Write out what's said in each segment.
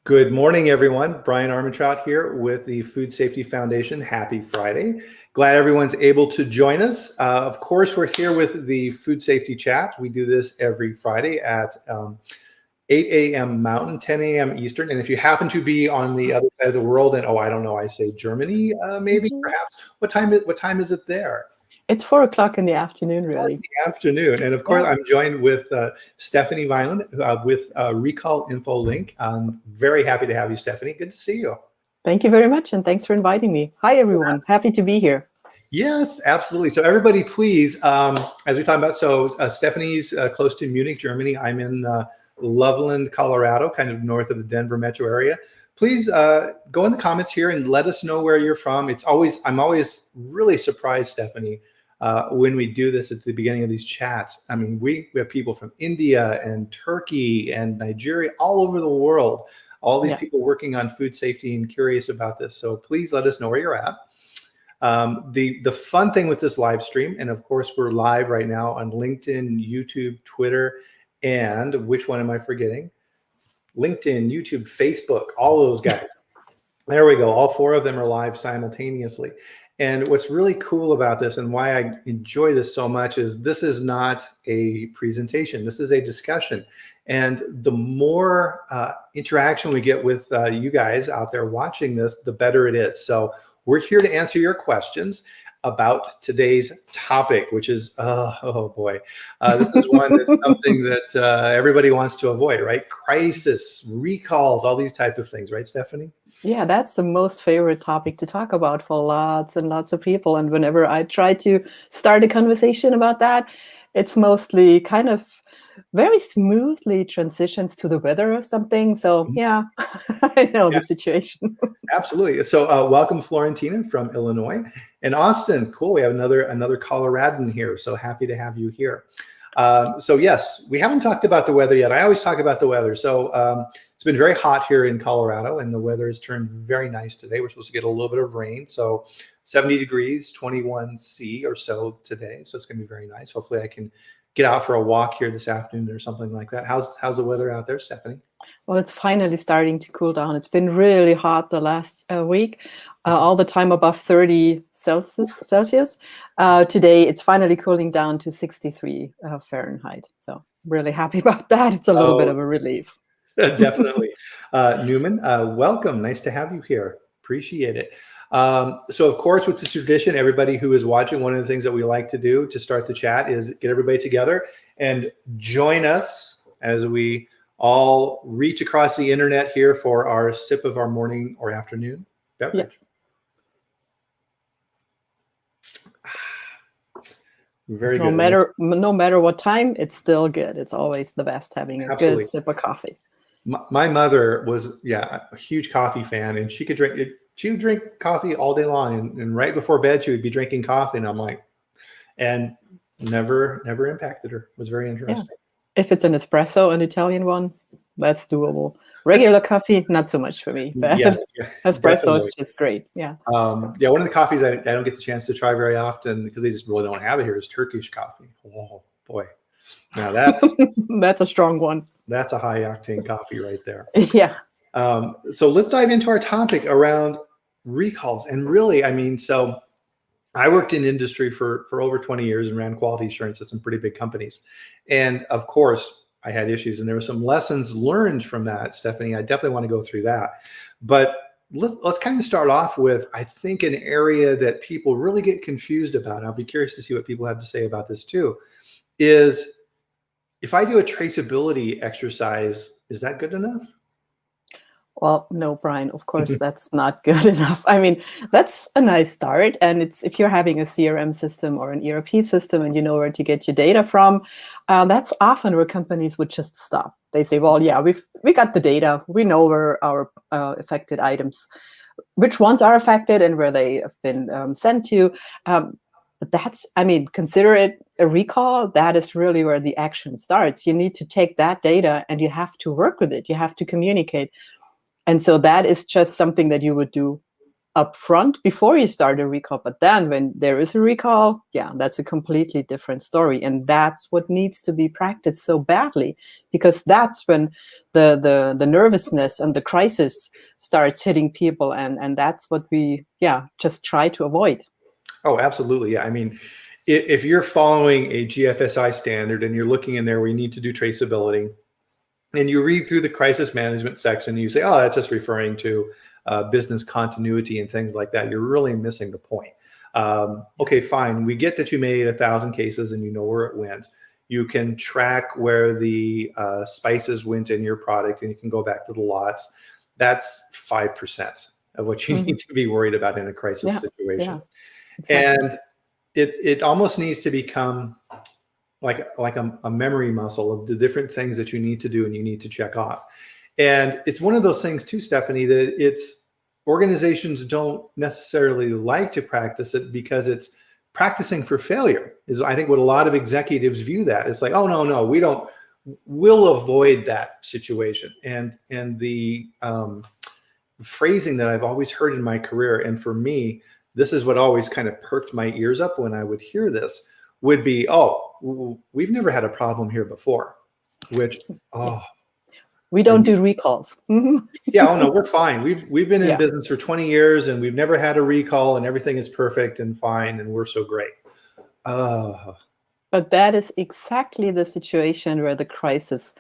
Good morning, everyone. Bryan Armentrout here with the Food Safety Foundation. Happy Friday. Glad everyone's able to join us. Of course, we're here with the Food Safety Chat. We do this every Friday at 8 a.m. Mountain, 10 a.m. Eastern. And if you happen to be on the other side of the world, and I don't know, I say Germany, maybe, perhaps. What time is it there? It's 4 o'clock in the afternoon, really. In the afternoon. And of course, I'm joined with Stephanie Weinand with Recall InfoLink. I'm very happy to have you, Stephanie. Good to see you. Thank you very much. And thanks for inviting me. Hi, everyone. Happy to be here. Yes, absolutely. So everybody, please, as we talk about, Stephanie's close to Munich, Germany. I'm in Loveland, Colorado, kind of north of the Denver metro area. Please go in the comments here and let us know where you're from. I'm always really surprised, Stephanie, when we do this at the beginning of these chats. I mean, we have people from India and Turkey and Nigeria, all over the world, all these people working on food safety and curious about this. So please let us know where you're at. The fun thing with this live stream, and of course, we're live right now on LinkedIn, YouTube, Twitter, and which one am I forgetting? LinkedIn, YouTube, Facebook, all those guys. There we go. All four of them are live simultaneously. And what's really cool about this and why I enjoy this so much is this is not a presentation. This is a discussion. And the more interaction we get with you guys out there watching this, the better it is. So we're here to answer your questions about today's topic, which is, oh boy, this is one that's something that everybody wants to avoid, right? Crisis, recalls, all these type of things, right, Stephanie? Yeah, that's the most favorite topic to talk about for lots and lots of people. And whenever I try to start a conversation about that, it's mostly kind of very smoothly transitions to the weather or something. So yeah, I know the situation. Absolutely. So welcome, Florentina from Illinois. And Austin, cool. We have another Coloradan here. So happy to have you here. So yes, we haven't talked about the weather yet. I always talk about the weather. So it's been very hot here in Colorado, and the weather has turned very nice today. We're supposed to get a little bit of rain. So 70 degrees, 21 C or so today. So it's going to be very nice. Hopefully I can get out for a walk here this afternoon or something like that. How's the weather out there, Stephanie? Well, it's finally starting to cool down. It's been really hot the last week, all the time above 30 Celsius. Today, it's finally cooling down to 63 Fahrenheit. So really happy about that. It's a little bit of a relief. Definitely. Newman, welcome. Nice to have you here. Appreciate it. So of course, with the tradition, everybody who is watching, one of the things that we like to do to start the chat is get everybody together and join us as we all reach across the internet here for our sip of our morning or afternoon beverage. Very good. No matter what time, it's still good. It's always the best having a good sip of coffee. My mother was, a huge coffee fan, and she could drink it. She would drink coffee all day long, and right before bed, she would be drinking coffee. And I'm like, and never impacted her. It was very interesting. Yeah. If it's an espresso, an Italian one, that's doable. Regular coffee, not so much for me. But espresso definitely. Is just great. Yeah. One of the coffees I don't get the chance to try very often because they just really don't have it here is Turkish coffee. Oh boy, now that's that's a strong one. That's a high octane coffee right there. Yeah. So let's dive into our topic around recalls. And really, I mean, so I worked in industry for over 20 years and ran quality assurance at some pretty big companies. And of course, I had issues, and there were some lessons learned from that, Stephanie. I definitely want to go through that. But let's kind of start off with, I think, an area that people really get confused about. I'll be curious to see what people have to say about this too, is if I do a traceability exercise, is that good enough? Well, no, Brian, of course, that's not good enough. I mean, that's a nice start. And it's if you're having a CRM system or an ERP system and you know where to get your data from, that's often where companies would just stop. They say, well, yeah, we got the data. We know where our affected items, which ones are affected and where they have been sent to. But that's, I mean, consider it a recall. That is really where the action starts. You need to take that data and you have to work with it. You have to communicate. And so that is just something that you would do up front before you start a recall. But then when there is a recall, yeah, that's a completely different story. And that's what needs to be practiced so badly, because that's when the nervousness and the crisis starts hitting people. And that's what we, just try to avoid. Oh, absolutely. Yeah. I mean, if you're following a GFSI standard and you're looking in there where you need to do traceability, and you read through the crisis management section, and you say, oh, that's just referring to business continuity and things like that, you're really missing the point. Okay, fine. We get that you made 1,000 cases and you know where it went. You can track where the spices went in your product, and you can go back to the lots. That's 5% of what you need to be worried about in a crisis situation. Yeah, exactly. And it almost needs to become like a memory muscle of the different things that you need to do and you need to check off. And it's one of those things too, Stephanie, that organizations don't necessarily like to practice it because it's practicing for failure is, I think, what a lot of executives view that. It's like, oh, no, we'll avoid that situation. And the phrasing that I've always heard in my career, and for me, this is what always kind of perked my ears up when I would hear this, would be, oh, we've never had a problem here before, which, we don't do recalls. Yeah, oh no, we're fine. We've been in business for 20 years and we've never had a recall, and everything is perfect and fine and we're so great. But that is exactly the situation where the crisis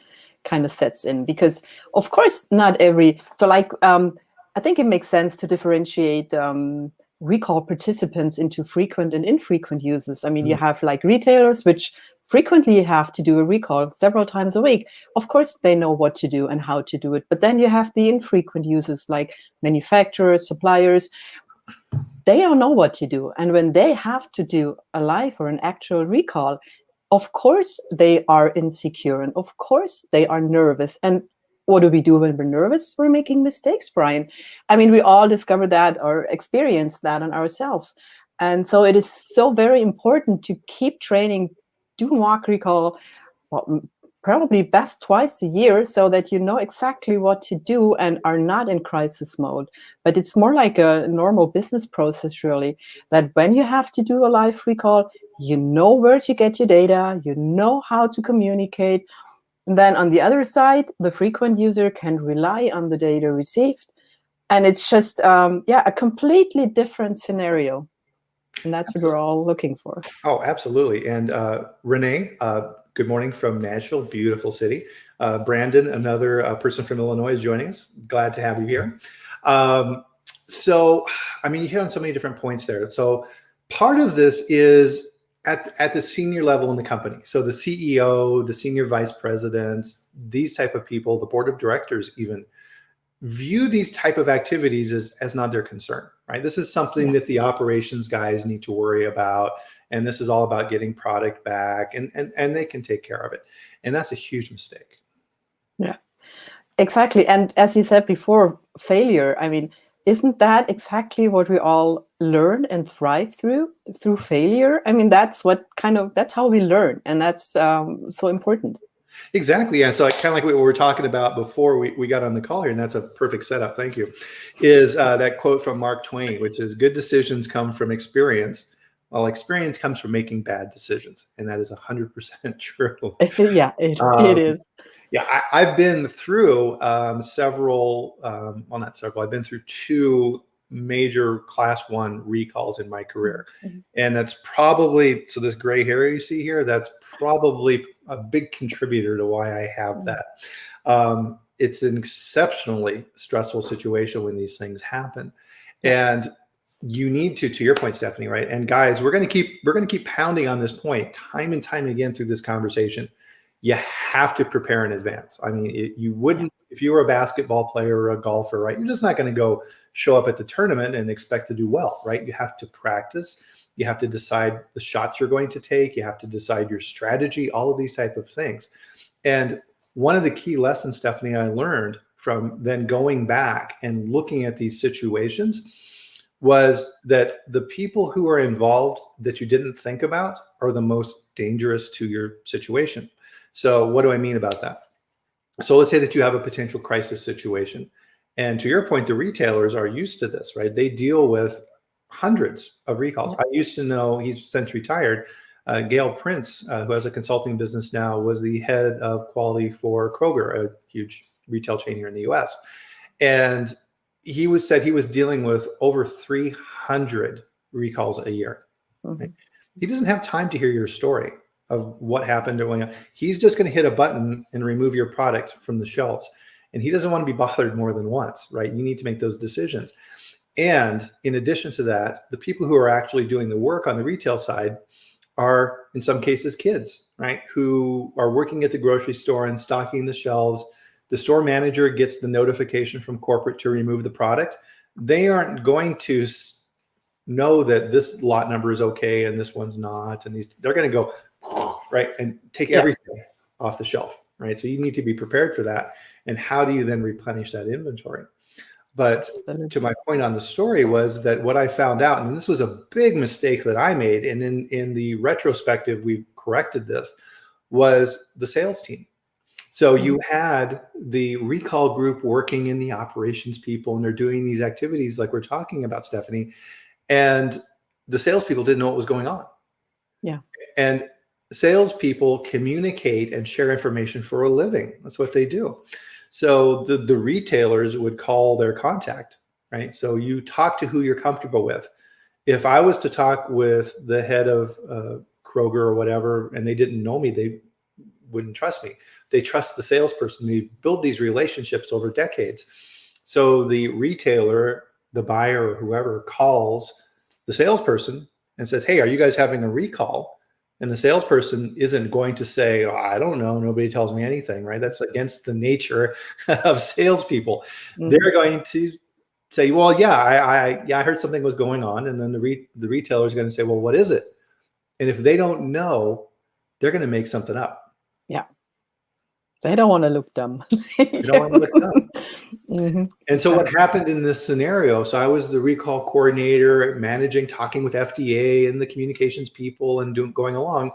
kind of sets in, because of course not every, so like, I think it makes sense to differentiate recall participants into frequent and infrequent users. I mean, you have like retailers, which frequently have to do a recall several times a week. Of course, they know what to do and how to do it. But then you have the infrequent users like manufacturers, suppliers. They don't know what to do. And when they have to do a live or an actual recall, of course, they are insecure. And of course, they are nervous. And what do we do when we're nervous? We're making mistakes, Bryan. I mean, we all discover that or experience that on ourselves. And so it is so very important to keep training, do mock recall, well, probably best twice a year, so that you know exactly what to do and are not in crisis mode. But it's more like a normal business process, really, that when you have to do a live recall, you know where to get your data, you know how to communicate. And then on the other side, the frequent user can rely on the data received. And it's just, a completely different scenario. And that's what we're all looking for. Oh, absolutely. And Renee, good morning from Nashville, beautiful city. Brandon, another person from Illinois, is joining us. Glad to have you here. So, I mean, you hit on so many different points there. So part of this is at the senior level in the company. So the CEO, the senior vice presidents, these type of people, the board of directors even, view these type of activities as not their concern, right? This is something that the operations guys need to worry about. And this is all about getting product back, and they can take care of it. And that's a huge mistake. Yeah, exactly. And as you said before, failure, I mean, isn't that exactly what we all learn and thrive through failure? I mean, that's how we learn. And that's so important. Exactly. And so kind of like what we were talking about before we got on the call here, and that's a perfect setup, thank you, is that quote from Mark Twain, which is, good decisions come from experience, while experience comes from making bad decisions. And that is 100% true. Yeah, it is. Yeah, I've been through several, well, not several, I've been through 2 major class 1 recalls in my career. And that's probably, so this gray hair you see here, that's probably a big contributor to why I have that. It's an exceptionally stressful situation when these things happen. And you need to your point, Stephanie, right? And guys, we're going to keep pounding on this point time and time again through this conversation. You have to prepare in advance. I mean, you wouldn't, if you were a basketball player or a golfer, right? You're just not going to go show up at the tournament and expect to do well, right? You have to practice. You have to decide the shots you're going to take. You have to decide your strategy, all of these type of things. And one of the key lessons, Stephanie, I learned from then going back and looking at these situations was that the people who are involved that you didn't think about are the most dangerous to your situation. So what do I mean about that? So let's say that you have a potential crisis situation And to your point, the retailers are used to this, right? They deal with hundreds of recalls. I used to know, he's since retired, Gail Prince, who has a consulting business now, was the head of quality for Kroger, a huge retail chain here in the US. And said he was dealing with over 300 recalls a year. Right? He doesn't have time to hear your story of what happened. He's just going to hit a button and remove your product from the shelves. And he doesn't want to be bothered more than once, right? You need to make those decisions. And in addition to that, the people who are actually doing the work on the retail side are, in some cases, kids, right? Who are working at the grocery store and stocking the shelves. The store manager gets the notification from corporate to remove the product. They aren't going to know that this lot number is okay and this one's not. And they're going to go, right, and take everything off the shelf, right? So you need to be prepared for that. And how do you then replenish that inventory? But to my point on the story was that what I found out, and this was a big mistake that I made, and in the retrospective, we corrected this, was the sales team. So you had the recall group working in the operations people, and they're doing these activities like we're talking about, Stephanie, and the salespeople didn't know what was going on. Yeah. And salespeople communicate and share information for a living. That's what they do. So the retailers would call their contact, right? So you talk to who you're comfortable with. If I was to talk with the head of Kroger or whatever, and they didn't know me, they wouldn't trust me. They trust the salesperson. They build these relationships over decades. So the retailer, the buyer, or whoever calls the salesperson and says, hey, are you guys having a recall? And the salesperson isn't going to say, oh, I don't know, nobody tells me anything, right? That's against the nature of salespeople. They're going to say, well, yeah, I heard something was going on. And then the retailer is going to say, well, what is it? And if they don't know, they're going to make something up. Yeah. They don't want to look dumb. They don't want to look dumb. And so what happened in this scenario, so I was the recall coordinator, managing, talking with FDA and the communications people and going along.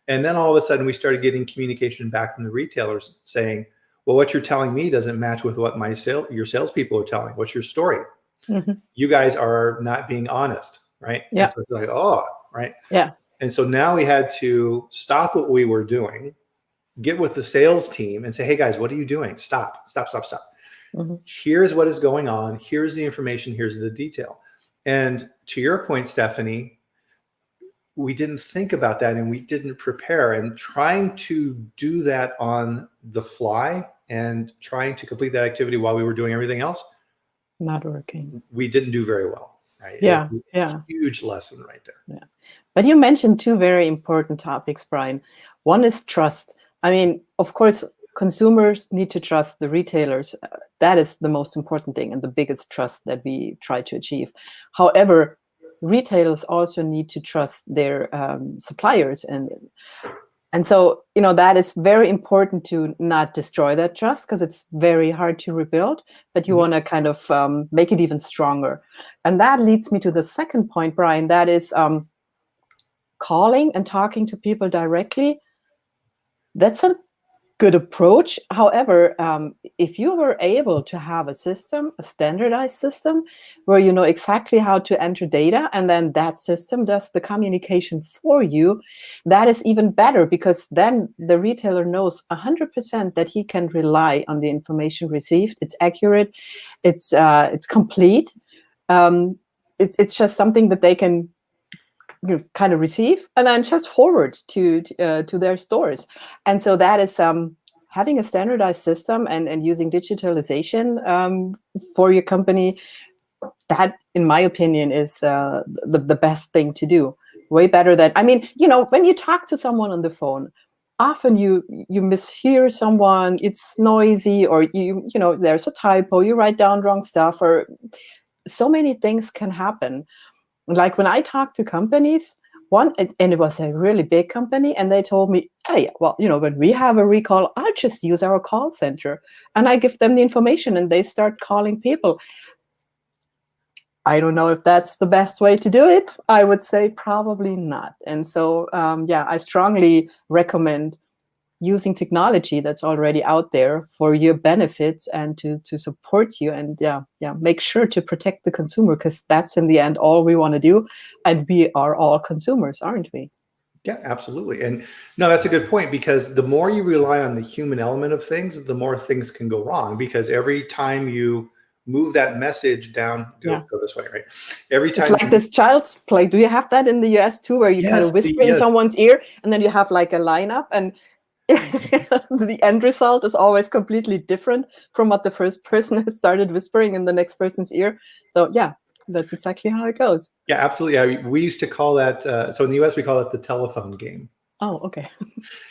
And then all of a sudden we started getting communication back from the retailers saying, well, what you're telling me doesn't match with what your salespeople are telling. What's your story? You guys are not being honest, right? Yeah. So it's like, oh, right. Yeah. And so now we had to stop what we were doing, get with the sales team and say, hey guys, what are you doing? Stop. Here's what is going on. Here's the information. Here's the detail. And to your point, Stephanie, we didn't think about that and we didn't prepare, and trying to do that on the fly and trying to complete that activity while we were doing everything else. Not working. We didn't do very well. Right? Yeah. Huge lesson right there. Yeah. But you mentioned two very important topics, Bryan. One is trust. I mean, of course, consumers need to trust the retailers. That is the most important thing and the biggest trust that we try to achieve. However, retailers also need to trust their suppliers. And so, that is very important to not destroy that trust, because it's very hard to rebuild, but you want to kind of make it even stronger. And that leads me to the second point, Bryan, that is calling and talking to people directly. That's a good approach. However, if you were able to have a system, a standardized system, where you know exactly how to enter data, and then that system does the communication for you, that is even better, because then the retailer knows 100% that he can rely on the information received. It's accurate, it's complete. It's just something that they can kind of receive and then just forward to their stores. And so that is having a standardized system and using digitalization for your company. That, in my opinion, is the best thing to do. Way better than, when you talk to someone on the phone, often you mishear someone, it's noisy, or there's a typo, you write down wrong stuff, or so many things can happen. Like when I talk to companies, and it was a really big company, and they told me, hey, well, when we have a recall, I'll just use our call center, and I give them the information and they start calling people. I don't know if that's the best way to do it. I would say probably not. And so, I strongly recommend using technology that's already out there for your benefits and to support you, and make sure to protect the consumer, because that's in the end all we want to do, and we are all consumers, aren't we? Yeah, absolutely. And no, that's a good point, because the more you rely on the human element of things, the more things can go wrong, because every time you move that message down, go this way, right? Every time it's like this child's play. Do you have that in the US too, where you kind of whisper in someone's ear, and then you have like a lineup, and the end result is always completely different from what the first person has started whispering in the next person's ear? So yeah, that's exactly how it goes. Yeah, absolutely. We used to call that, so in the US, we call it the telephone game. Oh, okay.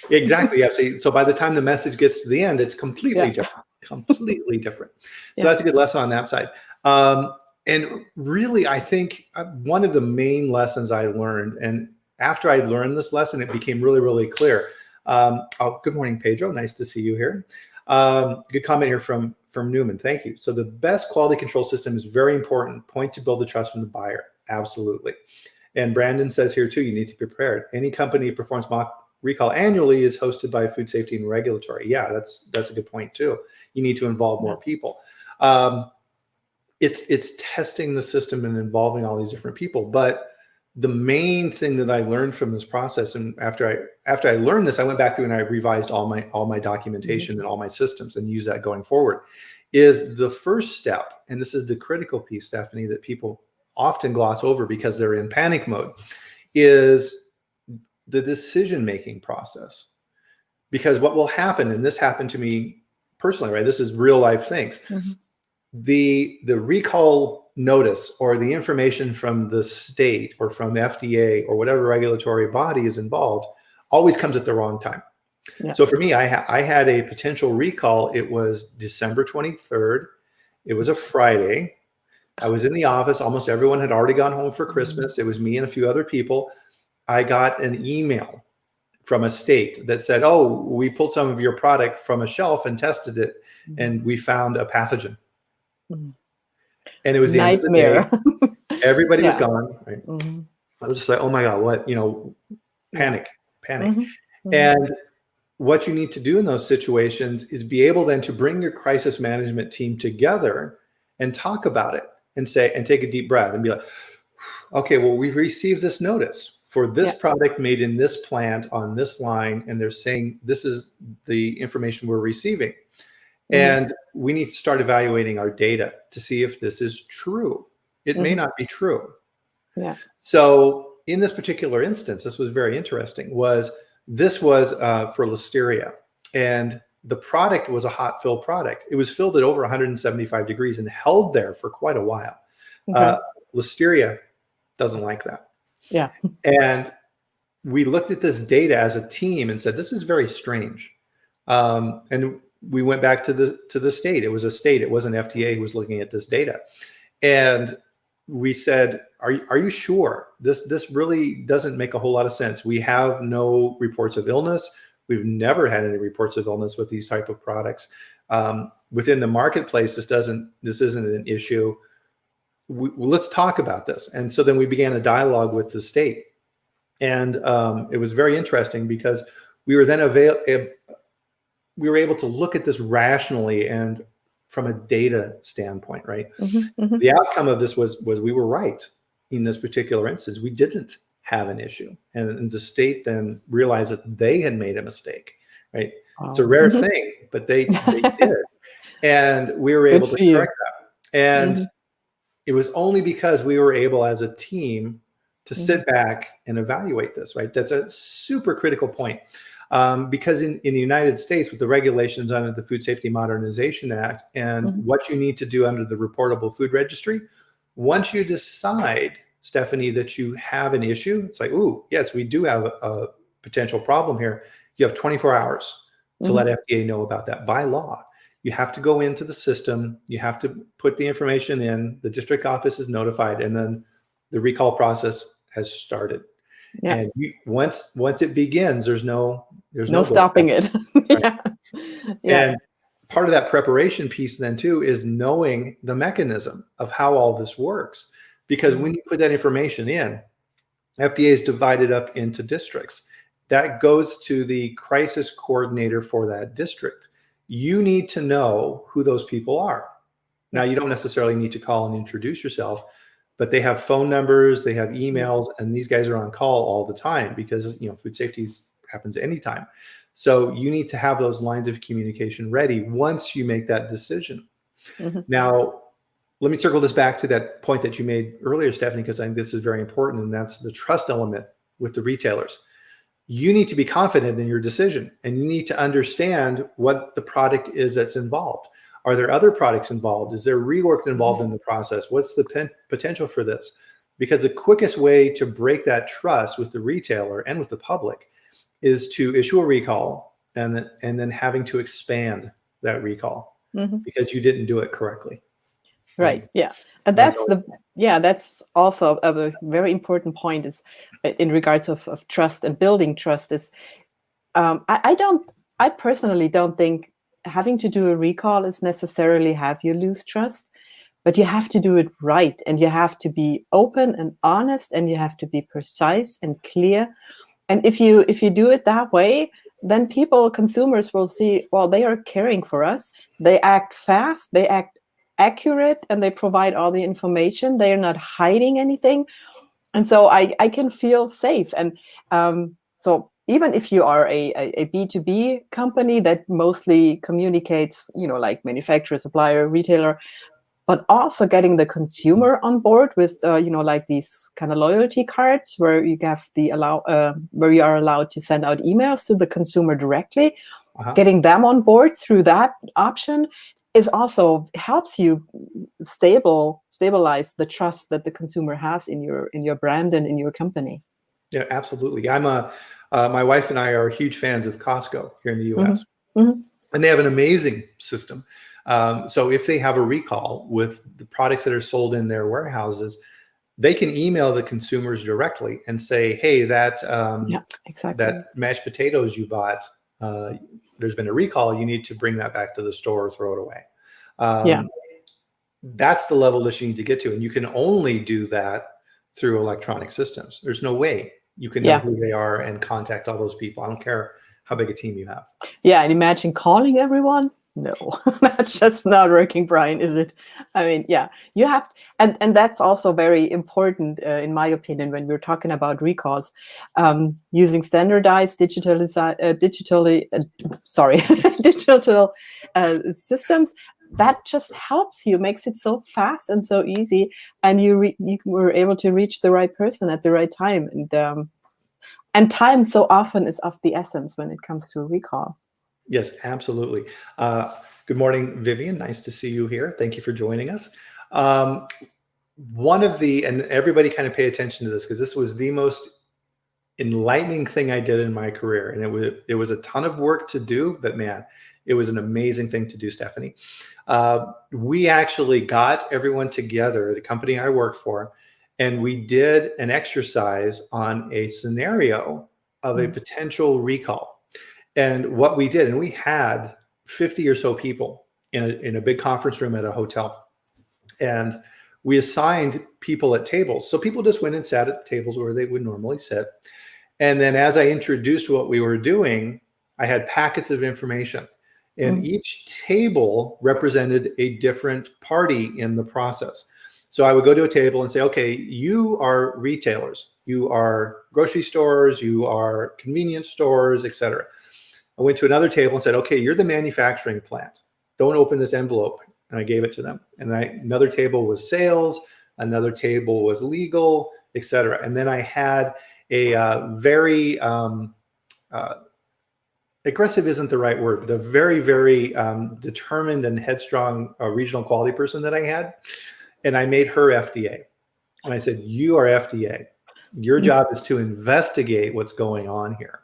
Exactly. Yeah. So by the time the message gets to the end, it's completely different. Completely different. So that's a good lesson on that side. And really, I think one of the main lessons I learned, and after I learned this lesson, it became really, really clear. Good morning, Pedro. Nice to see you here. Good comment here from Newman. Thank you. So the best quality control system is very important. Point to build the trust from the buyer. Absolutely. And Brandon says here too, you need to be prepared. Any company who performs mock recall annually is hosted by food safety and regulatory. Yeah, that's a good point too. You need to involve more people. It's testing the system and involving all these different people. But the main thing that I learned from this process, and after I learned this, I went back through and I revised all my documentation and all my systems and use that going forward, is the first step. And this is the critical piece, Stephanie, that people often gloss over because they're in panic mode, is the decision-making process. Because what will happen, and this happened to me personally, right? This is real life things. The recall notice or the information from the state or from FDA or whatever regulatory body is involved always comes at the wrong time. So for me, I had a potential recall. It was December 23rd. It was a Friday. I was in the office. Almost everyone had already gone home for Christmas. It was me and a few other people. I got an email from a state that said, oh, we pulled some of your product from a shelf and tested it, and we found a pathogen. And it was the nightmare. End of the day. Everybody was gone. Right? I was just like, oh my God, what, panic. And what you need to do in those situations is be able then to bring your crisis management team together and talk about it and take a deep breath and be like, okay, well, we've received this notice for this product made in this plant on this line, and they're saying this is the information we're receiving. And we need to start evaluating our data to see if this is true. It may not be true. So in this particular instance, this was very interesting, this was for Listeria. And the product was a hot fill product. It was filled at over 175 degrees and held there for quite a while. Listeria doesn't like that. And we looked at this data as a team and said, this is very strange. And we went back to the state. It was a state. It wasn't FDA who was looking at this data. And we said, are you sure? This really doesn't make a whole lot of sense. We have no reports of illness. We've never had any reports of illness with these type of products. Within the marketplace, this isn't an issue. Let's talk about this. And so then we began a dialogue with the state. And it was very interesting because we were then able to look at this rationally and from a data standpoint, right? The outcome of this was we were right in this particular instance. We didn't have an issue. And the state then realized that they had made a mistake, right? It's a rare thing, but they did. And we were able to correct that. And it was only because we were able as a team to sit back and evaluate this, right? That's a super critical point. Because in the United States, with the regulations under the Food Safety Modernization Act and what you need to do under the reportable food registry, once you decide, Stephanie, that you have an issue, it's like, ooh, yes, we do have a potential problem here. You have 24 hours to let FDA know about that by law. You have to go into the system. You have to put the information in. The district office is notified, and then the recall process has started. And once it begins, there's no stopping it. And part of that preparation piece then too is knowing the mechanism of how all this works. Because when you put that information in, FDA is divided up into districts. that goes to the crisis coordinator for that district. You need to know who those people are. Now, you don't necessarily need to call and introduce yourself, but they have phone numbers, they have emails, and these guys are on call all the time because, food safety happens anytime. So you need to have those lines of communication ready once you make that decision. Now, let me circle this back to that point that you made earlier, Stephanie, because I think this is very important, and that's the trust element with the retailers. You need to be confident in your decision, and you need to understand what the product is that's involved. Are there other products involved? Is there rework involved in the process? What's the potential for this? Because the quickest way to break that trust with the retailer and with the public is to issue a recall and then having to expand that recall because you didn't do it correctly. Right. Yeah. And that's also a very important point is in regards of trust and building trust is I personally don't think having to do a recall is necessarily have you lose trust, but you have to do it right, and you have to be open and honest, and you have to be precise and clear. And if you do it that way, then consumers will see, well, they are caring for us. They act fast, they act accurate, and they provide all the information. They are not hiding anything. And so I can feel safe. And so even if you are a B2B company that mostly communicates, like manufacturer, supplier, retailer, but also getting the consumer on board with, like these kind of loyalty cards where you have where you are allowed to send out emails to the consumer directly, getting them on board through that option is also helps you stabilize the trust that the consumer has in your brand and in your company. Yeah, absolutely. My wife and I are huge fans of Costco here in the U.S. And they have an amazing system. So if they have a recall with the products that are sold in their warehouses, they can email the consumers directly and say, hey, that mashed potatoes you bought, there's been a recall. You need to bring that back to the store or throw it away. That's the level that you need to get to. And you can only do that through electronic systems. There's no way you can know who they are and contact all those people. I don't care how big a team you have. Yeah, and imagine calling everyone. No, that's just not working, Bryan, is it? I mean, you have, and that's also very important, in my opinion, when we're talking about recalls, using standardized digital systems. That just helps you, makes it so fast and so easy, and you were able to reach the right person at the right time, and time so often is of the essence when it comes to a recall. Yes, absolutely. Good morning, Vivian. Nice to see you here. Thank you for joining us. One of and everybody kind of pay attention to this because this was the most enlightening thing I did in my career. And it was a ton of work to do, but man, it was an amazing thing to do, Stephanie. We actually got everyone together at a company I work for, and we did an exercise on a scenario of a potential recall. And what we did, and we had 50 or so people in a big conference room at a hotel. And we assigned people at tables. So people just went and sat at tables where they would normally sit. And then as I introduced what we were doing, I had packets of information. And each table represented a different party in the process. So I would go to a table and say, okay, you are retailers, you are grocery stores, you are convenience stores, et cetera. I went to another table and said, okay, you're the manufacturing plant. Don't open this envelope. And I gave it to them. And another table was sales, another table was legal, et cetera. And then I had a very, aggressive isn't the right word, but a very, very determined and headstrong regional quality person that I had. And I made her FDA. And I said, you are FDA. Your job is to investigate what's going on here.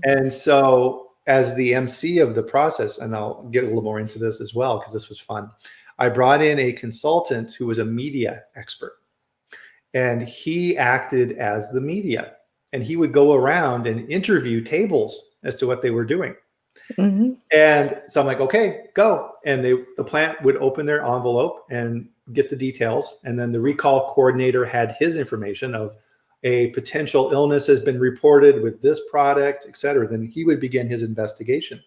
And so as the MC of the process, and I'll get a little more into this as well, because this was fun, I brought in a consultant who was a media expert. And he acted as the media. And he would go around and interview tables as to what they were doing. And so I'm like, okay, go. And the plant would open their envelope and get the details. And then the recall coordinator had his information of, a potential illness has been reported with this product, et cetera, then he would begin his investigation.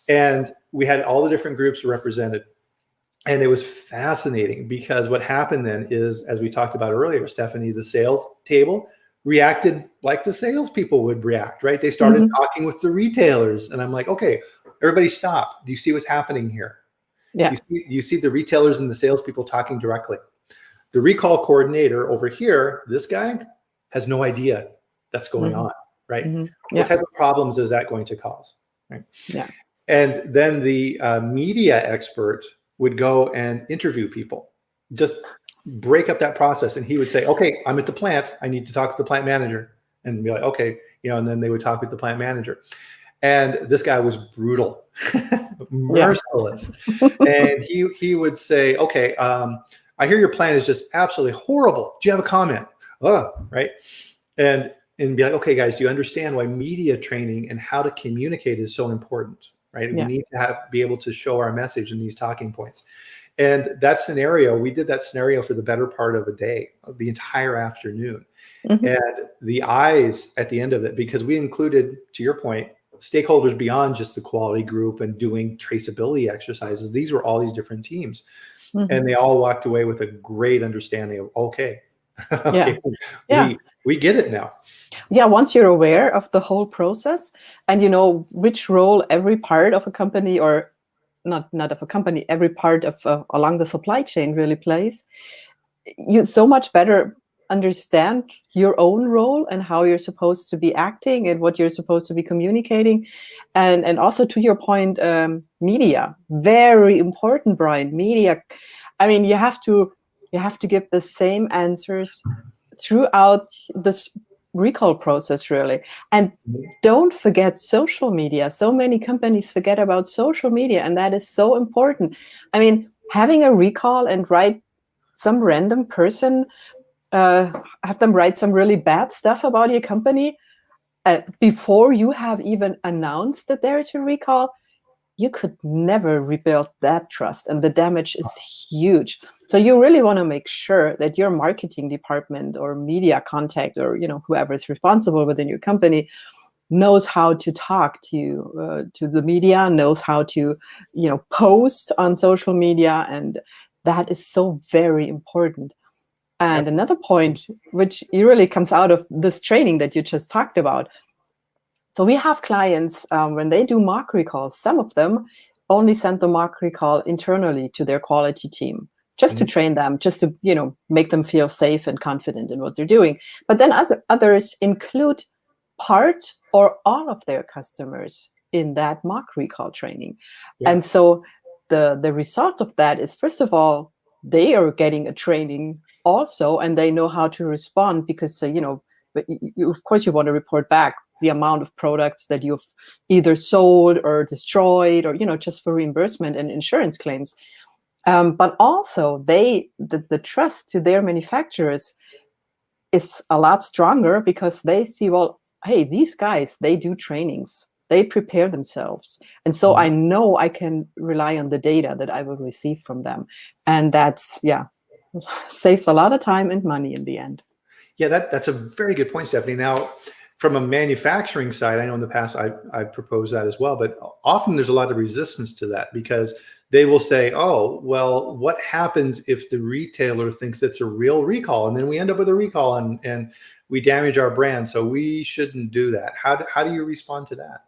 And we had all the different groups represented. And it was fascinating because what happened then is, as we talked about earlier, Stephanie, the sales table reacted like the salespeople would react, right? They started talking with the retailers. And I'm like, okay, everybody stop. Do you see what's happening here? Yeah. You see the retailers and the salespeople talking directly. The recall coordinator over here, this guy, has no idea that's going on, right? Yeah. What type of problems is that going to cause, right? Yeah. And then the media expert would go and interview people, just break up that process. And he would say, okay, I'm at the plant. I need to talk to the plant manager. And be like, okay, and then they would talk with the plant manager. And this guy was brutal, merciless. And he would say, okay, I hear your plan is just absolutely horrible. Do you have a comment? Oh, right. And be like, okay, guys, do you understand why media training and how to communicate is so important, right? We need to be able to show our message in these talking points. And that scenario, we did that scenario for the better part of a day, of the entire afternoon. And the eyes at the end of it, because we included, to your point, stakeholders beyond just the quality group and doing traceability exercises. These were all these different teams. And they all walked away with a great understanding of, okay, we get it now. Yeah, once you're aware of the whole process and you know which role every part of a company, or not of a company, every part of along the supply chain really plays, you so much better understand your own role and how you're supposed to be acting and what you're supposed to be communicating. And also, to your point, media, very important, Bryan. Media, I mean, you have to give the same answers throughout this recall process, really. And don't forget social media. So many companies forget about social media, and that is so important. I mean, having a recall and write some random person, have them write some really bad stuff about your company before you have even announced that there is a recall, you could never rebuild that trust, and the damage is huge. So you really want to make sure that your marketing department or media contact, or whoever is responsible within your company, knows how to talk to the media, knows how to post on social media, and that is so very important. And another point, which really comes out of this training that you just talked about. So we have clients, when they do mock recalls, some of them only send the mock recall internally to their quality team, just to train them, just to make them feel safe and confident in what they're doing. But then others include part or all of their customers in that mock recall training. And so the result of that is, first of all, they are getting a training also, and they know how to respond, because of course you want to report back the amount of products that you've either sold or destroyed, or just for reimbursement and insurance claims. But also the trust to their manufacturers is a lot stronger, because they see, well, hey, these guys, they do trainings, they prepare themselves, and so I know I can rely on the data that I will receive from them, and that's saves a lot of time and money in the end. Yeah, that's a very good point, Stephanie. Now, from a manufacturing side, I know in the past I've proposed that as well, but often there's a lot of resistance to that, because they will say, oh, well, what happens if the retailer thinks it's a real recall, and then we end up with a recall and we damage our brand, so we shouldn't do that. How do you respond to that?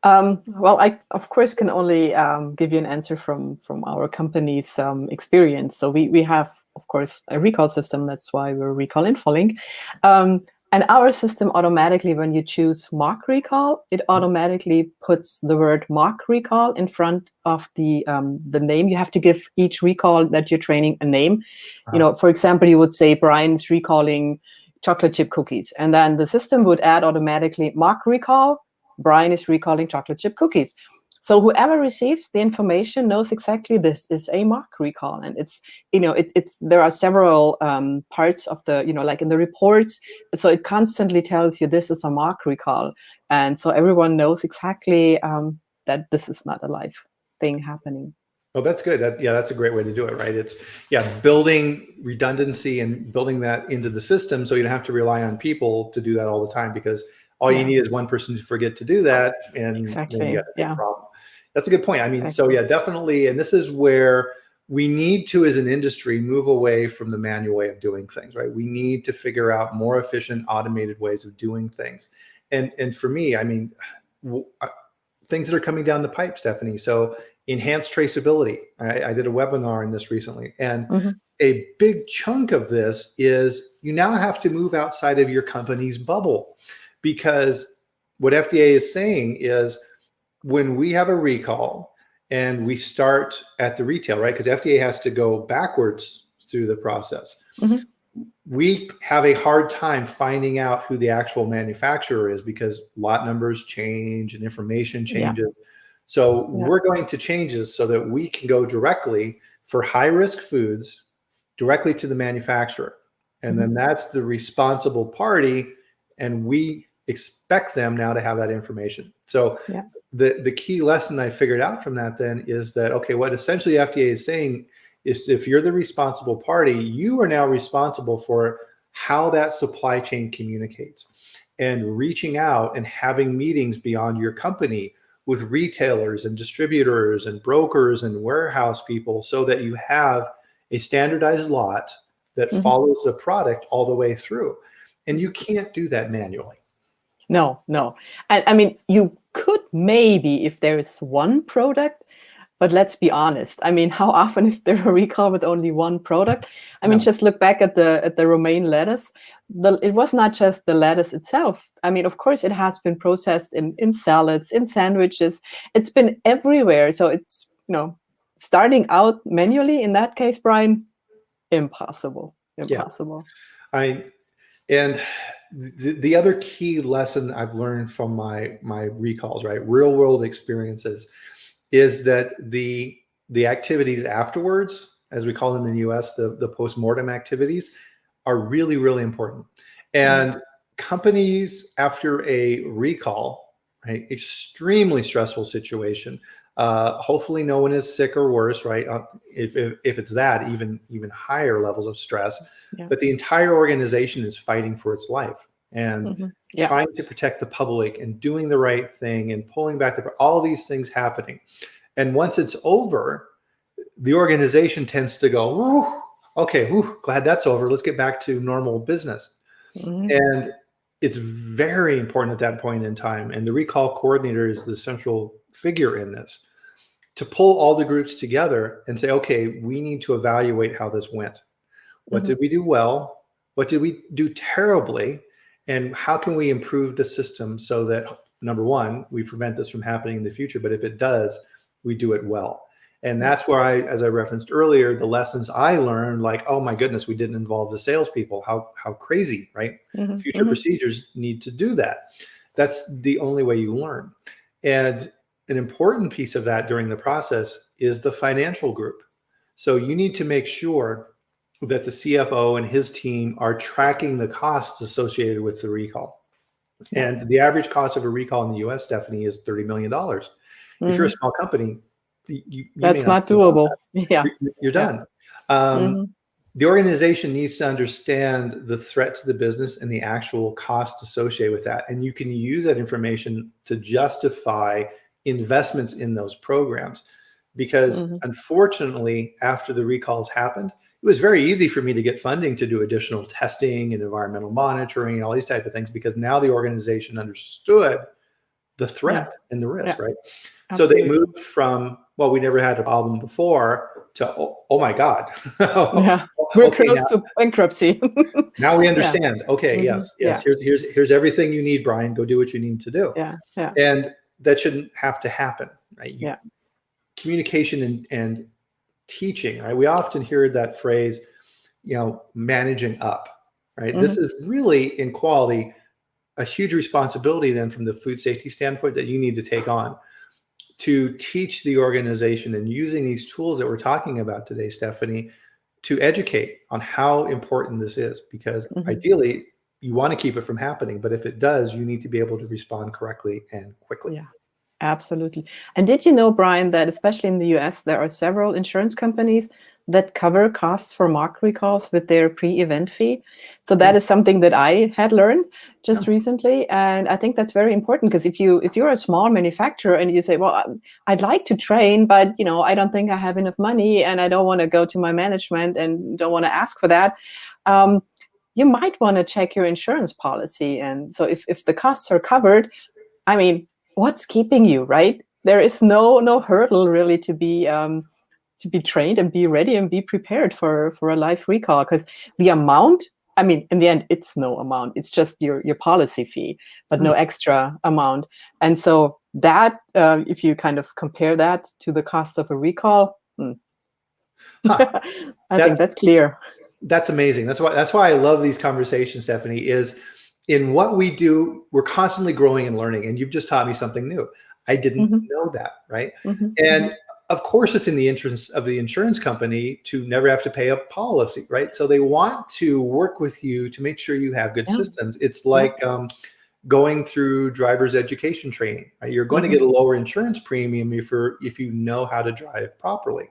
Well, I, of course, can only give you an answer from our company's experience. So we have, of course, a recall system. That's why we're Recall InfoLink. And our system automatically, when you choose mock recall, it automatically puts the word mock recall in front of the name. You have to give each recall that you're training a name. For example, you would say Bryan's recalling chocolate chip cookies, and then the system would add automatically mock recall. Bryan is recalling chocolate chip cookies. So whoever receives the information knows exactly this is a mock recall. And it's, there are several parts of the, like in the reports. So it constantly tells you this is a mock recall. And so everyone knows exactly that this is not a live thing happening. Oh, that's good. That's a great way to do it, right? It's building redundancy and building that into the system so you don't have to rely on people to do that all the time, because all you Yeah, need is one person to forget to do that, and then you got exactly. a big Yeah, problem. That's a good point. I mean, so exactly. definitely, and this is where we need to, as an industry, move away from the manual way of doing things, right? We need to figure out more efficient, automated ways of doing things. And for me, I mean, things that are coming down the pipe, Stephanie. So enhanced traceability. I did a webinar on this recently, and Hmm. a big chunk of this is you now have to move outside of your company's bubble, because what FDA is saying is when we have a recall and we start at the retail, right? Because FDA has to go backwards through the process. Hmm. We have a hard time finding out who the actual manufacturer is, because lot numbers change and information Yeah, changes. So yeah. we're going to change this so that we can go directly for high risk foods directly to the manufacturer. And Hmm. then that's the responsible party. And we expect them now to have that information. So Yeah. the key lesson I figured out from that then is that, okay, what essentially FDA is saying is, if you're the responsible party, you are now responsible for how that supply chain communicates, and reaching out and having meetings beyond your company with retailers and distributors and brokers and warehouse people, so that you have a standardized lot that Hmm. follows the product all the way through. And you can't do that manually. No, no. I mean, you could maybe if there is one product, but let's be honest. I mean, how often is there a recall with only one product? I mean, No. just look back at the romaine lettuce. It was not just the lettuce itself. I mean, of course, it has been processed in salads, in sandwiches. It's been everywhere. So it's, starting out manually in that case, Bryan, impossible. Yeah. Impossible. I and the other key lesson I've learned from my recalls, right, real world experiences, is that the activities afterwards, as we call them in the US, the post-mortem activities, are really, really important. Yeah. And companies, after a recall, right, extremely stressful situation. Hopefully, no one is sick or worse, right? If it's that, even higher levels of stress. Yeah. But the entire organization is fighting for its life and Hmm. Yeah. trying to protect the public and doing the right thing and pulling back all these things happening. And once it's over, the organization tends to go, "Whew, okay, whew, glad that's over. Let's get back to normal business." Hmm. And it's very important at that point in time. And the recall coordinator is the central figure in this, to pull all the groups together and say, okay, we need to evaluate how this went. What Hmm. did we do well? What did we do terribly? And how can we improve the system so that, number one, we prevent this from happening in the future, but if it does, we do it well. And Yeah. that's where as I referenced earlier, the lessons I learned, like, oh my goodness, we didn't involve the salespeople. How crazy, right? Hmm. Future Hmm. procedures need to do that. That's the only way you learn. And an important piece of that during the process is the financial group. So you need to make sure that the CFO and his team are tracking the costs associated with the recall. Yeah. And the average cost of a recall in the US, Stephanie, is $30 million. If you're a Hmm. small company, you may That's not not think about doable. Yeah. that. You're Yeah. done. Um, Hmm. the organization needs to understand the threat to the business and the actual cost associated with that. And you can use that information to justify investments in those programs. Because Hmm. unfortunately, after the recalls happened, it was very easy for me to get funding to do additional testing and environmental monitoring and all these type of things, because now the organization understood the Yeah. threat and the risk, Yeah. right? So they Absolutely. moved from, well, we never had a problem before, to, oh my God. Yeah. We're Okay, close to bankruptcy. now we Yeah. understand. Okay, Hmm. yes. Yeah. Here's everything you need, Bryan. Go do what you need to do. Yeah. Yeah. And that shouldn't have to happen, right? Yeah. Communication and teaching, right? We often hear that phrase, managing up, right? This Hmm. is really, in quality, a huge responsibility then from the food safety standpoint that you need to take on, to teach the organization, and using these tools that we're talking about today, Stephanie, to educate on how important this is, because Hmm. ideally you want to keep it from happening, but if it does, you need to be able to respond correctly and quickly. Yeah. Absolutely. And did you know, Brian, that especially in the US, there are several insurance companies that cover costs for mock recalls with their pre-event fee? So that is something that I had learned just recently, and I think that's very important, because if you're a small manufacturer and you say, well, I'd like to train, but I don't think I have enough money, and I don't want to go to my management and don't want to ask for that. You might want to check your insurance policy, and so if the costs are covered, I mean, what's keeping you, right? There is no hurdle really to be trained and be ready and be prepared for a live recall, because the amount, I mean, in the end, it's no amount. It's just your policy fee, but no extra amount. And so that, if you kind of compare that to the cost of a recall, I think that's clear. That's amazing. That's why I love these conversations, Stephanie, is in what we do, we're constantly growing and learning. And you've just taught me something new. I didn't know that, right? And of course, it's in the interest of the insurance company to never have to pay a policy, right? So they want to work with you to make sure you have good systems. It's like going through driver's education training, right? You're going to get a lower insurance premium if you know how to drive properly.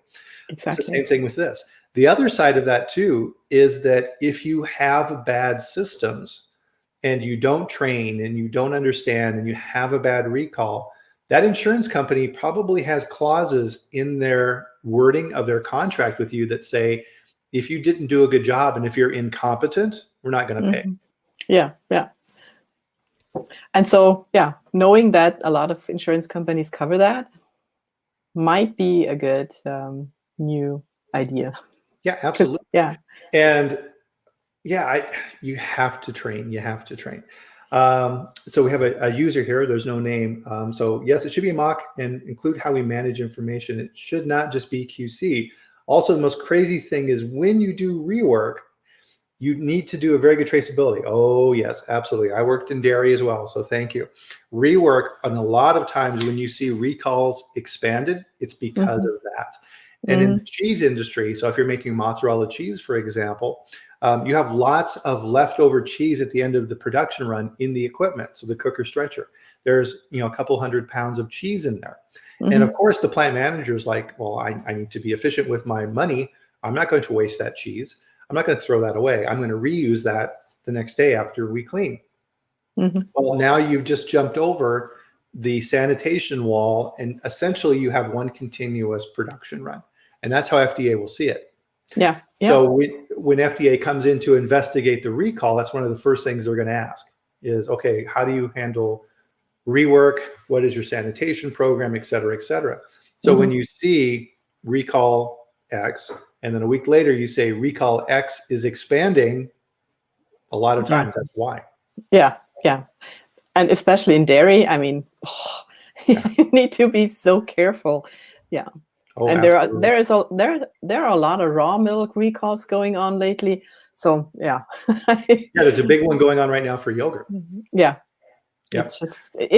Exactly. It's the same thing with this. The other side of that too is that if you have bad systems and you don't train and you don't understand and you have a bad recall, that insurance company probably has clauses in their wording of their contract with you that say, if you didn't do a good job and if you're incompetent, we're not going to pay. Yeah. And so, knowing that a lot of insurance companies cover that might be a good new idea. Yeah, absolutely. Yeah. And you have to train. You have to train. So we have a user here. There's no name. So yes, it should be a mock and include how we manage information. It should not just be QC. Also, the most crazy thing is when you do rework, you need to do a very good traceability. Oh yes, absolutely. I worked in dairy as well. So thank you. Rework, and a lot of times when you see recalls expanded, it's because of that. And in the cheese industry, so if you're making mozzarella cheese, for example, you have lots of leftover cheese at the end of the production run in the equipment. So the cooker stretcher, there's a couple 100 pounds of cheese in there. And of course, the plant manager is like, well, I need to be efficient with my money. I'm not going to waste that cheese. I'm not going to throw that away. I'm going to reuse that the next day after we clean. Well, now you've just jumped over the sanitation wall, and essentially you have one continuous production run. And that's how FDA will see it. Yeah. So when FDA comes in to investigate the recall, that's one of the first things they're going to ask is, okay, how do you handle rework? What is your sanitation program, et cetera, et cetera. So when you see recall X, and then a week later you say recall X is expanding, a lot of times that's why. Yeah. And especially in dairy, I mean, you need to be so careful. Yeah. Oh, and absolutely. there are a lot of raw milk recalls going on lately. So there's a big one going on right now for yogurt. It's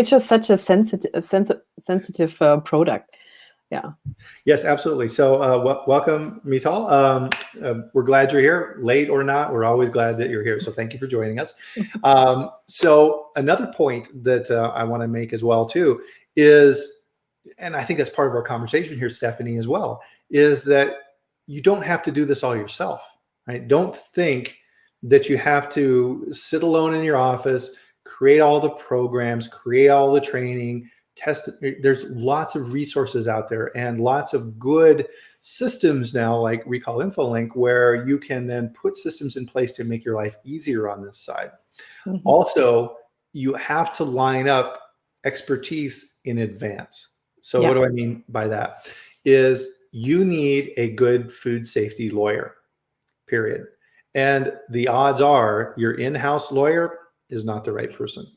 just such a sensitive product. Yeah. Yes, absolutely. So welcome, Mital. We're glad you're here, late or not. We're always glad that you're here. So thank you for joining us. So another point that I want to make as well too is, and I think that's part of our conversation here, Stephanie, as well, is that you don't have to do this all yourself, right? Don't think that you have to sit alone in your office, create all the programs, create all the training, test. There's lots of resources out there and lots of good systems now, like Recall InfoLink, where you can then put systems in place to make your life easier on this side. Also, you have to line up expertise in advance. So what do I mean by that? Is you need a good food safety lawyer, period. And the odds are your in-house lawyer is not the right person,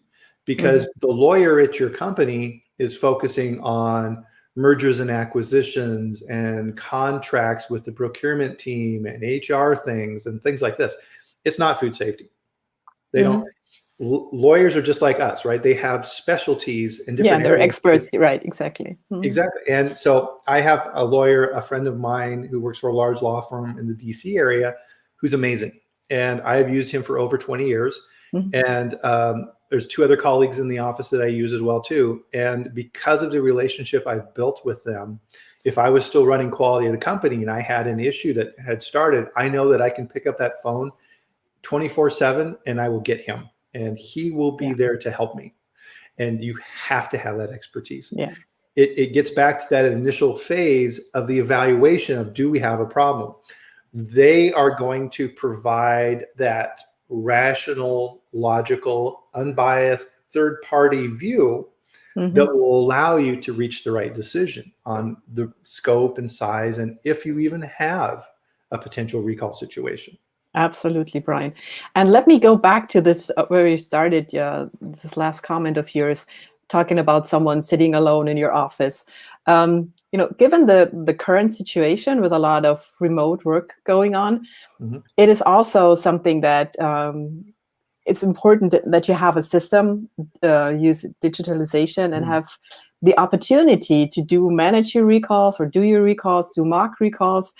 because the lawyer at your company is focusing on mergers and acquisitions and contracts with the procurement team and HR things and things like this. It's not food safety. They don't. Lawyers are just like us, right? They have specialties in different they're areas. experts, right? Exactly. Exactly. And so I have a lawyer, a friend of mine who works for a large law firm in the DC area, who's amazing. And I have used him for over 20 years. And There's 2 other colleagues in the office that I use as well too. And because of the relationship I've built with them, if I was still running quality of the company and I had an issue that had started, I know that I can pick up that phone 24/7 and I will get him, and he will be there to help me. And you have to have that expertise. Yeah. It gets back to that initial phase of the evaluation of, do we have a problem? They are going to provide that rational, logical, unbiased third-party view that will allow you to reach the right decision on the scope and size, and if you even have a potential recall situation. Absolutely, Bryan. And let me go back to this where you started, this last comment of yours, talking about someone sitting alone in your office. Given the current situation with a lot of remote work going on, it is also something that it's important that you have a system, use digitalization, and have the opportunity to manage your recalls or do your recalls, do mock recalls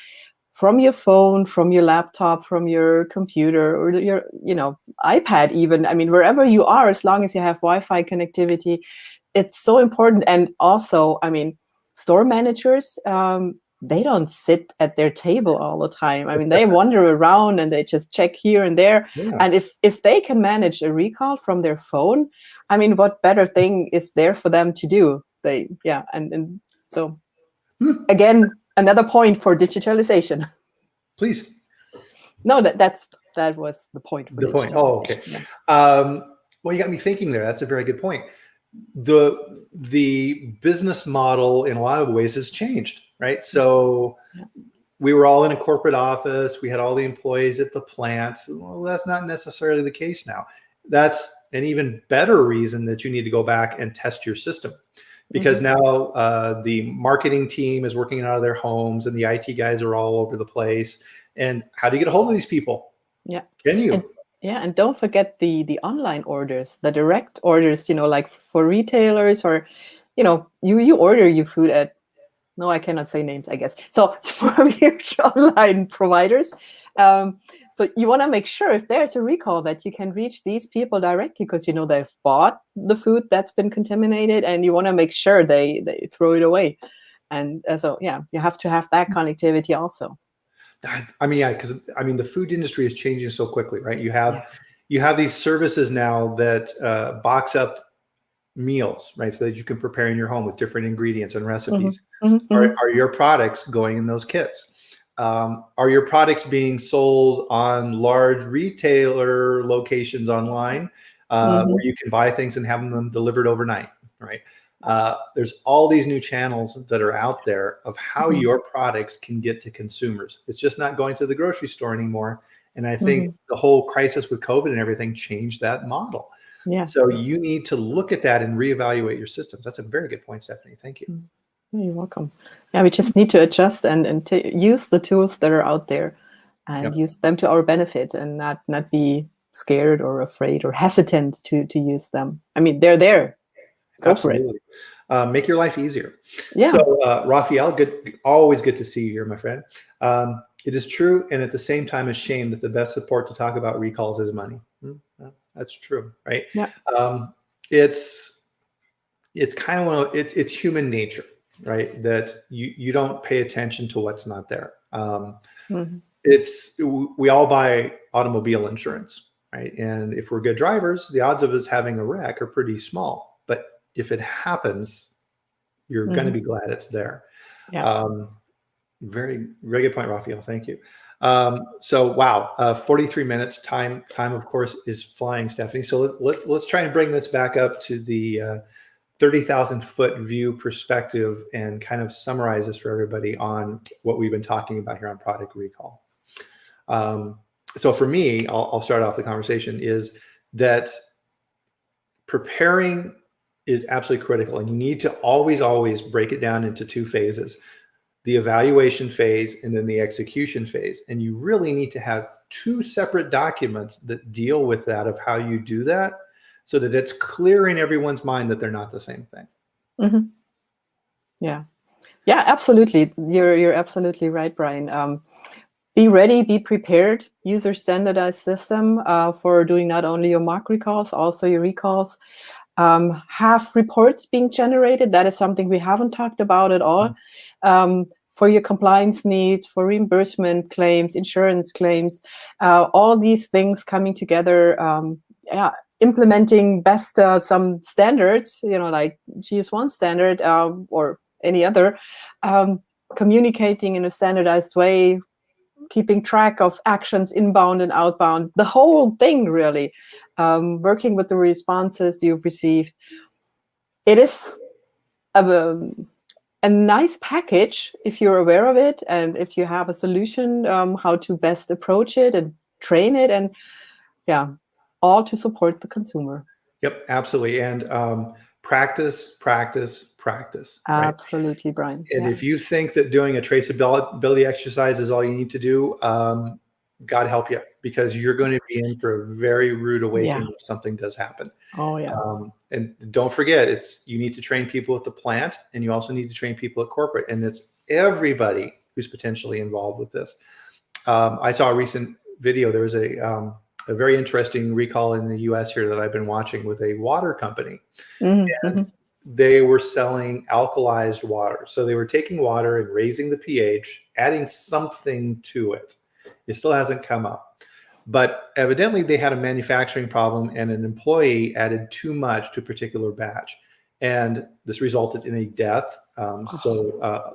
from your phone, from your laptop, from your computer, or your iPad even. I mean, wherever you are, as long as you have Wi-Fi connectivity, it's so important. And also, I mean, store managers, they don't sit at their table all the time. I mean, they wander around and they just check here and there. Yeah. And if they can manage a recall from their phone, I mean, what better thing is there for them to do? And so again, another point for digitalization. Please. No, that was the point for the point. Oh, okay. Yeah. Well, you got me thinking there. That's a very good point. The business model in a lot of ways has changed, right? So we were all in a corporate office. We had all the employees at the plant. Well, that's not necessarily the case now. That's an even better reason that you need to go back and test your system, because now the marketing team is working out of their homes and the IT guys are all over the place. And how do you get a hold of these people? Yeah. Can you? And don't forget the online orders, the direct orders, like for retailers, or, you order your food at, no, I cannot say names, I guess. So from your online providers. So you want to make sure if there's a recall that you can reach these people directly, because, they've bought the food that's been contaminated, and you want to make sure they throw it away. And so, you have to have that connectivity also. I mean, because the food industry is changing so quickly, right? You have these services now that box up meals, right? So that you can prepare in your home with different ingredients and recipes. Are your products going in those kits? Are your products being sold on large retailer locations online, where you can buy things and have them delivered overnight, right? There's all these new channels that are out there of how your products can get to consumers. It's just not going to the grocery store anymore. And I think the whole crisis with COVID and everything changed that model. Yeah. So you need to look at that and reevaluate your systems. That's a very good point, Stephanie. Thank you. You're welcome. Yeah, we just need to adjust and to use the tools that are out there and use them to our benefit, and not be scared or afraid or hesitant to use them. I mean, they're there. Go for it. Make your life easier. Yeah. So, Raphael, always good to see you here, my friend. It is true, and at the same time, a shame that the best support to talk about recalls is money. That's true, right? Yeah. It's kind of it's human nature, right? That you don't pay attention to what's not there. We all buy automobile insurance, right? And if we're good drivers, the odds of us having a wreck are pretty small. But if it happens, you're going to be glad it's there. Yeah. Very, very good point, Raphael. Thank you. So, wow, 43 minutes. Time, of course, is flying, Stephanie. So let's try and bring this back up to the 30,000-foot view perspective and kind of summarize this for everybody on what we've been talking about here on product recall. So for me, I'll start off the conversation, is that preparing is absolutely critical, and you need to always break it down into 2 phases: the evaluation phase and then the execution phase. And you really need to have 2 separate documents that deal with that, of how you do that, so that it's clear in everyone's mind that they're not the same thing. Yeah, absolutely. You're absolutely right, Bryan. be ready, be prepared, use a standardized system for doing not only your mock recalls, also your recalls. Have reports being generated. That is something we haven't talked about at all. For your compliance needs, for reimbursement claims, insurance claims, all these things coming together, implementing best some standards, like GS1 standard or any other, communicating in a standardized way, keeping track of actions inbound and outbound, the whole thing really, working with the responses you've received. It is a nice package if you're aware of it and if you have a solution how to best approach it and train it, and all to support the consumer. Yep, absolutely. And practice, practice, practice. Absolutely, right? Brian. And if you think that doing a traceability exercise is all you need to do, God help you, because you're going to be in for a very rude awakening if something does happen. Oh, yeah. And don't forget, you need to train people at the plant, and you also need to train people at corporate, and it's everybody who's potentially involved with this. I saw a recent video. There was a very interesting recall in the US here that I've been watching with a water company. And they were selling alkalized water. So they were taking water and raising the pH, adding something to it. It still hasn't come up. But evidently they had a manufacturing problem, and an employee added too much to a particular batch. And this resulted in a death,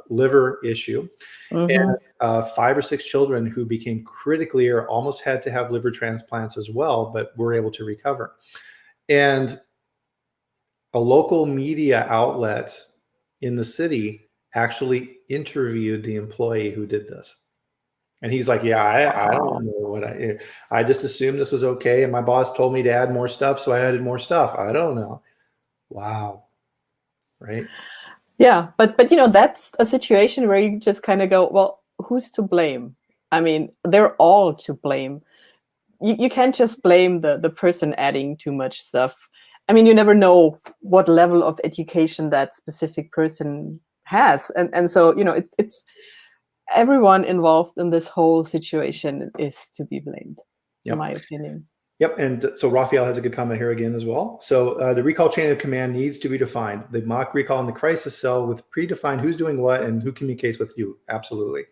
liver issue. And 5 or 6 children who became critically or almost had to have liver transplants as well, but were able to recover. And a local media outlet in the city actually interviewed the employee who did this. And he's like, I don't know what I just assumed this was okay. And my boss told me to add more stuff, so I added more stuff. I don't know. Wow. Right. Yeah. But that's a situation where you just kind of go, well, who's to blame? I mean, they're all to blame. You can't just blame the person adding too much stuff. I mean, you never know what level of education that specific person has. And so, it's everyone involved in this whole situation is to be blamed, in my opinion. Yep. And so Raphael has a good comment here again as well. So the recall chain of command needs to be defined. The mock recall in the crisis cell with predefined who's doing what and who communicates with you. Absolutely.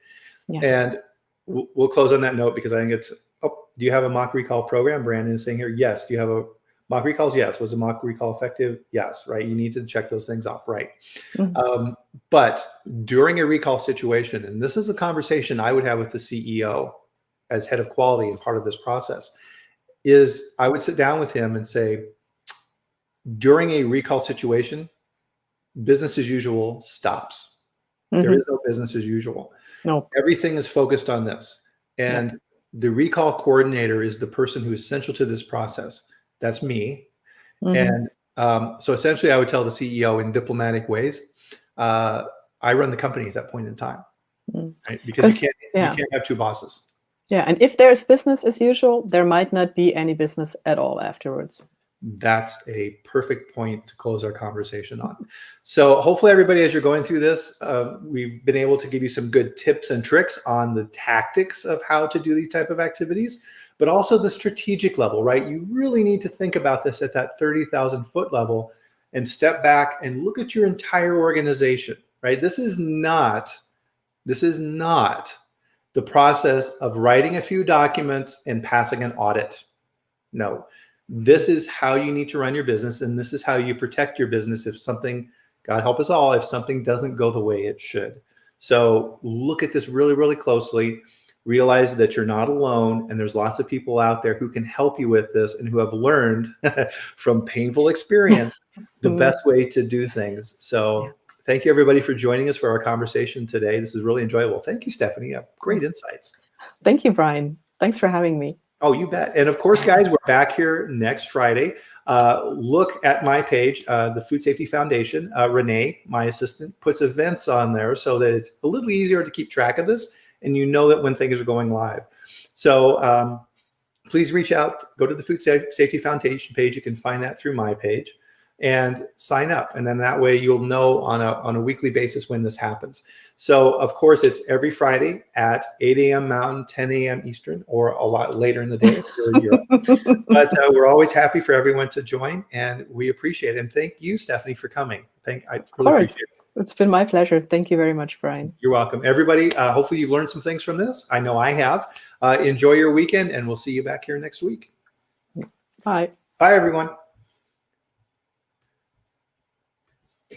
Yeah. And we'll close on that note, because I think it's, do you have a mock recall program? Brandon is saying here, yes. Do you have a mock recalls? Yes. Was a mock recall effective? Yes. Right. You need to check those things off. Right. But during a recall situation, and this is a conversation I would have with the CEO as head of quality and part of this process, is I would sit down with him and say, during a recall situation, business as usual stops. There is no business as usual. No. Everything is focused on this. And the recall coordinator is the person who is essential to this process. That's me. And so essentially I would tell the CEO in diplomatic ways, I run the company at that point in time. Right? Because you can't have two bosses. Yeah, and if there's business as usual, there might not be any business at all afterwards. That's a perfect point to close our conversation on. So hopefully everybody, as you're going through this, we've been able to give you some good tips and tricks on the tactics of how to do these type of activities, but also the strategic level, right? You really need to think about this at that 30,000 foot level and step back and look at your entire organization, right? This is not the process of writing a few documents and passing an audit. No, this is how you need to run your business, and this is how you protect your business if something, God help us all, if something doesn't go the way it should. So look at this really, really closely. Realize that you're not alone, and there's lots of people out there who can help you with this and who have learned from painful experience the best way to do things. So thank you, everybody, for joining us for our conversation today. This is really enjoyable. Thank you, Stephanie. Great insights. Thank you, Brian. Thanks for having me. Oh, you bet. And of course, guys, we're back here next Friday. Look at my page, the Food Safety Foundation. Renee, my assistant, puts events on there so that it's a little easier to keep track of this, and you know that when things are going live. So please reach out, go to the Food Safety Foundation page. You can find that through my page. and sign up. And then that way you'll know on a weekly basis when this happens. So of course it's every Friday at 8 a.m. Mountain, 10 a.m. Eastern, or a lot later in the day if you're in Europe. But we're always happy for everyone to join, and we appreciate it. And thank you, Stephanie, for coming. I really appreciate it. It's been my pleasure. Thank you very much, Bryan. You're welcome. Everybody, hopefully you've learned some things from this. I know I have. Enjoy your weekend, and we'll see you back here next week. Bye. Bye, everyone.